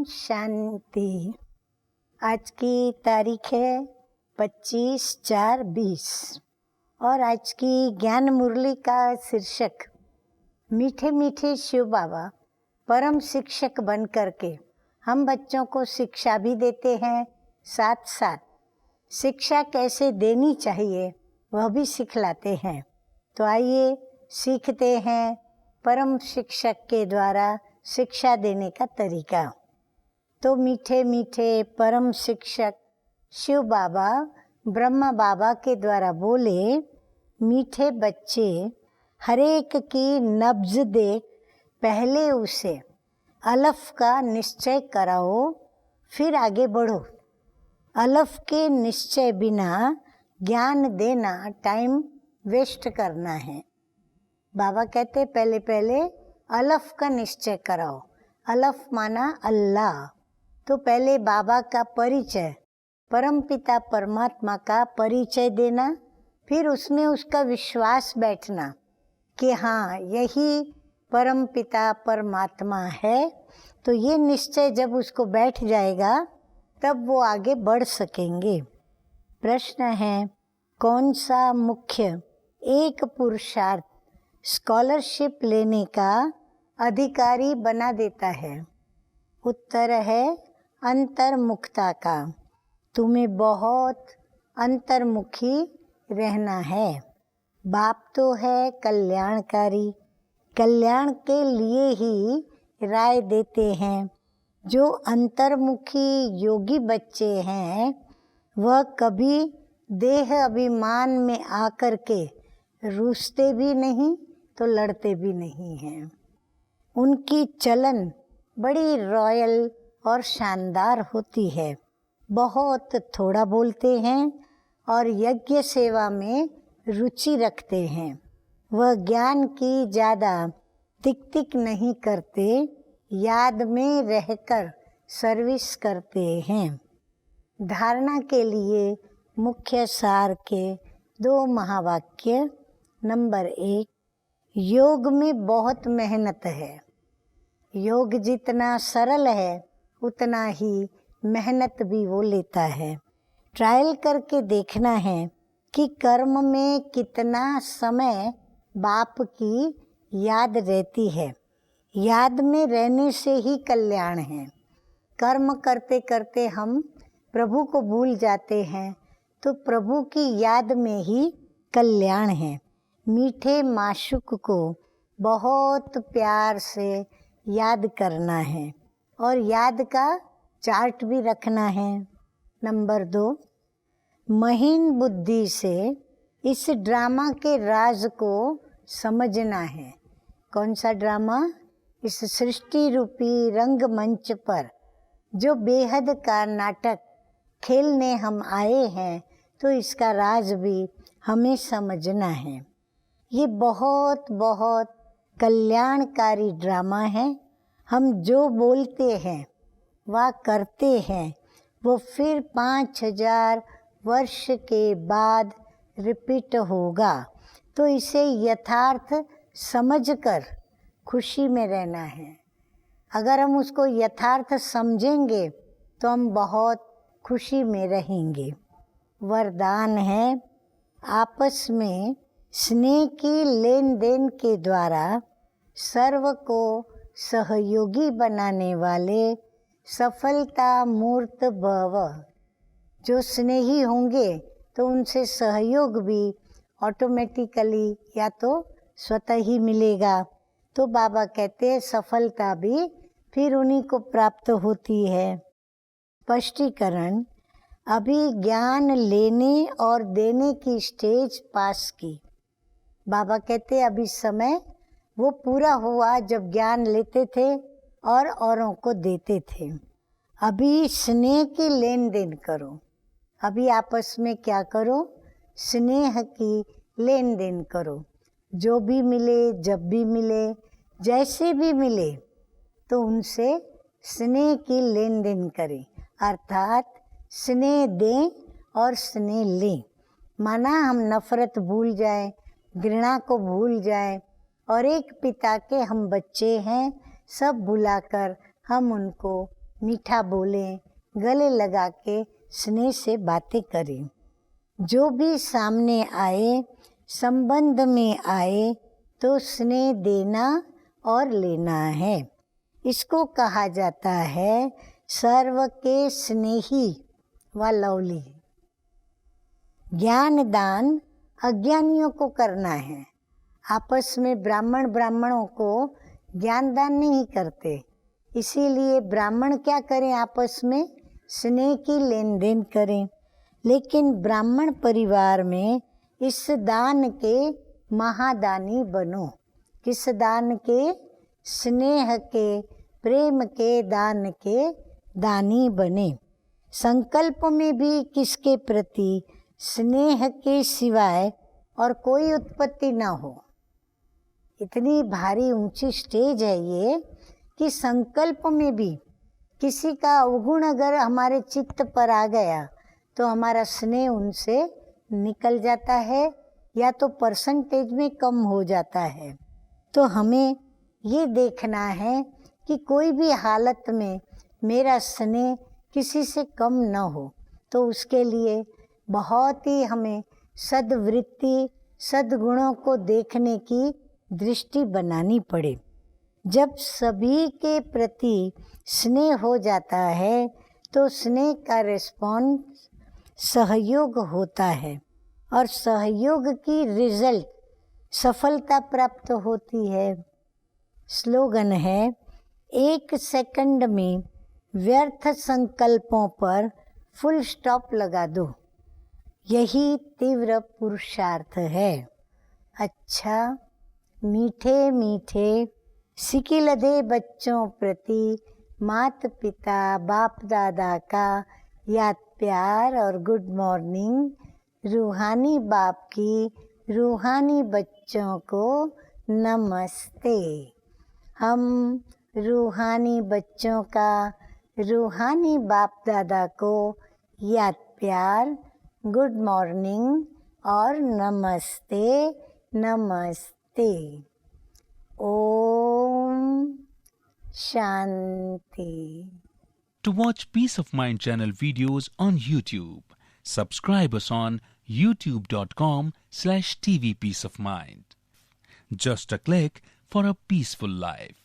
शांति। आज की तारीख है 25/4/20 और आज की ज्ञान मुरली का शीर्षक मीठे मीठे शिव बाबा परम शिक्षक बन करके हम बच्चों को शिक्षा भी देते हैं, साथ साथ शिक्षा कैसे देनी चाहिए वह भी सिखलाते हैं। तो आइए सीखते हैं परम शिक्षक के द्वारा शिक्षा देने का तरीका। तो मीठे मीठे परम शिक्षक शिव बाबा ब्रह्मा बाबा के द्वारा बोले, मीठे बच्चे हर एक की नब्ज देख पहले उसे अलफ का निश्चय कराओ, फिर आगे बढ़ो। अलफ के निश्चय बिना ज्ञान देना टाइम वेस्ट करना है। बाबा कहते पहले अलफ का निश्चय कराओ। अलफ माना अल्लाह। तो पहले बाबा का परिचय, परमपिता परमात्मा का परिचय देना, फिर उसमें उसका विश्वास बैठना कि हाँ यही परमपिता परमात्मा है। तो ये निश्चय जब उसको बैठ जाएगा तब वो आगे बढ़ सकेंगे। प्रश्न है, कौन सा मुख्य एक पुरुषार्थ स्कॉलरशिप लेने का अधिकारी बना देता है? उत्तर है अंतर्मुखता का। तुम्हें बहुत अंतर्मुखी रहना है। बाप तो है कल्याणकारी, कल्याण के लिए ही राय देते हैं। जो अंतर्मुखी योगी बच्चे हैं वह कभी देह अभिमान में आकर के रूठते भी नहीं तो लड़ते भी नहीं हैं। उनकी चलन बड़ी रॉयल और शानदार होती है। बहुत थोड़ा बोलते हैं और यज्ञ सेवा में रुचि रखते हैं। वह ज्ञान की ज़्यादा तिक तिक नहीं करते, याद में रहकर सर्विस करते हैं। धारणा के लिए मुख्य सार के 2 महावाक्य। नंबर 1, योग में बहुत मेहनत है। योग जितना सरल है उतना ही मेहनत भी वो लेता है। ट्रायल करके देखना है कि कर्म में कितना समय बाप की याद रहती है। याद में रहने से ही कल्याण है। कर्म करते करते हम प्रभु को भूल जाते हैं तो प्रभु की याद में ही कल्याण है। मीठे माशुक को बहुत प्यार से याद करना है और याद का चार्ट भी रखना है। नंबर 2, महीन बुद्धि से इस ड्रामा के राज को समझना है। कौन सा ड्रामा? इस सृष्टि रूपी रंगमंच पर जो बेहद का नाटक खेलने हम आए हैं, तो इसका राज भी हमें समझना है। ये बहुत बहुत कल्याणकारी ड्रामा है। हम जो बोलते हैं वह करते हैं, वो फिर 5000 वर्ष के बाद रिपीट होगा। तो इसे यथार्थ समझकर खुशी में रहना है। अगर हम उसको यथार्थ समझेंगे तो हम बहुत खुशी में रहेंगे। वरदान है, आपस में स्नेह की लेन देन के द्वारा सर्व को सहयोगी बनाने वाले सफलता मूर्त भव। जो स्नेही होंगे तो उनसे सहयोग भी ऑटोमेटिकली या तो स्वतः ही मिलेगा। तो बाबा कहते हैं सफलता भी फिर उन्हीं को प्राप्त होती है। स्पष्टीकरण, अभी ज्ञान लेने और देने की स्टेज पास की। बाबा कहते अभी समय वो पूरा हुआ जब ज्ञान लेते थे और औरों को देते थे। अभी स्नेह की लेन देन करो। अभी आपस में क्या करो? स्नेह की लेन देन करो। जो भी मिले, जब भी मिले, जैसे भी मिले, तो उनसे स्नेह की लेन देन करें। अर्थात स्नेह दें और स्नेह लें। माना हम नफरत भूल जाएं, घृणा को भूल जाएं और एक पिता के हम बच्चे हैं, सब भुलाकर हम उनको मीठा बोलें, गले लगा के स्नेह से बातें करें। जो भी सामने आए, संबंध में आए, तो स्नेह देना और लेना है। इसको कहा जाता है सर्व के स्नेही व लवली। ज्ञान दान अज्ञानियों को करना है। आपस में ब्राह्मणों को ज्ञान दान नहीं करते, इसीलिए ब्राह्मण क्या करें, आपस में स्नेह की लेन देन करें। लेकिन ब्राह्मण परिवार में इस दान के महादानी बनो। किस दान के? स्नेह के, प्रेम के दान के दानी बने। संकल्प में भी किसके प्रति? स्नेह के सिवाय और कोई उत्पत्ति ना हो। इतनी भारी ऊंची स्टेज है ये कि संकल्प में भी किसी का अवगुण अगर हमारे चित्त पर आ गया तो हमारा स्नेह उनसे निकल जाता है या तो परसेंटेज में कम हो जाता है। तो हमें ये देखना है कि कोई भी हालत में मेरा स्नेह किसी से कम न हो। तो उसके लिए बहुत ही हमें सद्वृत्ति, सद्गुणों को देखने की दृष्टि बनानी पड़े। जब सभी के प्रति स्नेह हो जाता है तो स्नेह का रिस्पॉन्स सहयोग होता है और सहयोग की रिजल्ट सफलता प्राप्त होती है। स्लोगन है, 1 सेकंड में व्यर्थ संकल्पों पर फुल स्टॉप लगा दो। यही तीव्र पुरुषार्थ है। अच्छा, मीठे मीठे सिकिलधे बच्चों प्रति माता पिता बाप दादा का याद प्यार और गुड मॉर्निंग। रूहानी बाप की रूहानी बच्चों को नमस्ते। हम रूहानी बच्चों का रूहानी बाप दादा को याद प्यार, गुड मॉर्निंग और नमस्ते नमस्ते। Om Shanti. To watch Peace of Mind channel videos on YouTube, subscribe us on youtube.com/tvpeaceofmind. Just a click for a peaceful life.